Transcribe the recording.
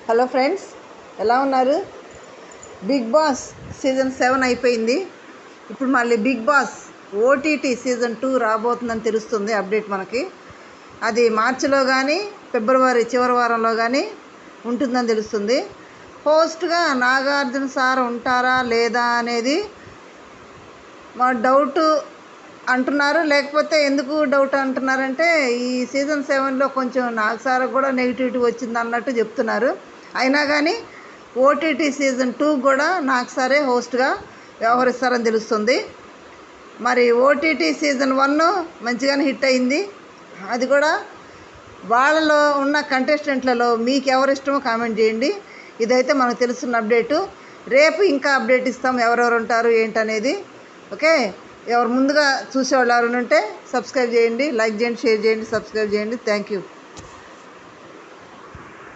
Hello friends, ఎలా ఉన్నారు? Big boss season 7 అయిపోయింది. ఇప్పుడు మళ్ళీ బిగ్ బాస్ ఓటీటీ సీజన్ 2 రాబోతుందని తెలుస్తుంది అప్డేట్ మనకి. అది మార్చిలో కానీ ఫిబ్రవరి చివరి వారంలో కానీ ఉంటుందని తెలుస్తుంది. హోస్ట్గా నాగార్జున సార్ ఉంటారా లేదా అనేది మా డౌట్ అంటున్నారు. లేకపోతే ఎందుకు డౌట్ అంటున్నారంటే ఈ సీజన్ 7లో కొంచెం నాగ్ సార్ కూడా నెగిటివిటీ వచ్చింది అన్నట్టు చెప్తున్నారు. అయినా కానీ ఓటీటీ సీజన్ 2 కూడా నాగ్ సారే హోస్ట్గా వ్యవహరిస్తారని తెలుస్తుంది. మరి ఓటీటీ సీజన్ 1 మంచిగానే హిట్ అయింది. అది కూడా వాళ్ళలో ఉన్న కంటెస్టెంట్లలో మీకు ఎవరు ఇష్టమో కామెంట్ చేయండి. ఇదైతే మనకు తెలుస్తున్న అప్డేటు. రేపు ఇంకా అప్డేట్ ఇస్తాం ఎవరెవరు ఉంటారు ఏంటనేది. ఓకే, ఎవరు ముందుగా చూసేవాళ్ళు ఎవరైనా ఉంటే సబ్స్క్రైబ్ చేయండి, లైక్ చేయండి, షేర్ చేయండి, సబ్స్క్రైబ్ చేయండి. Thank you.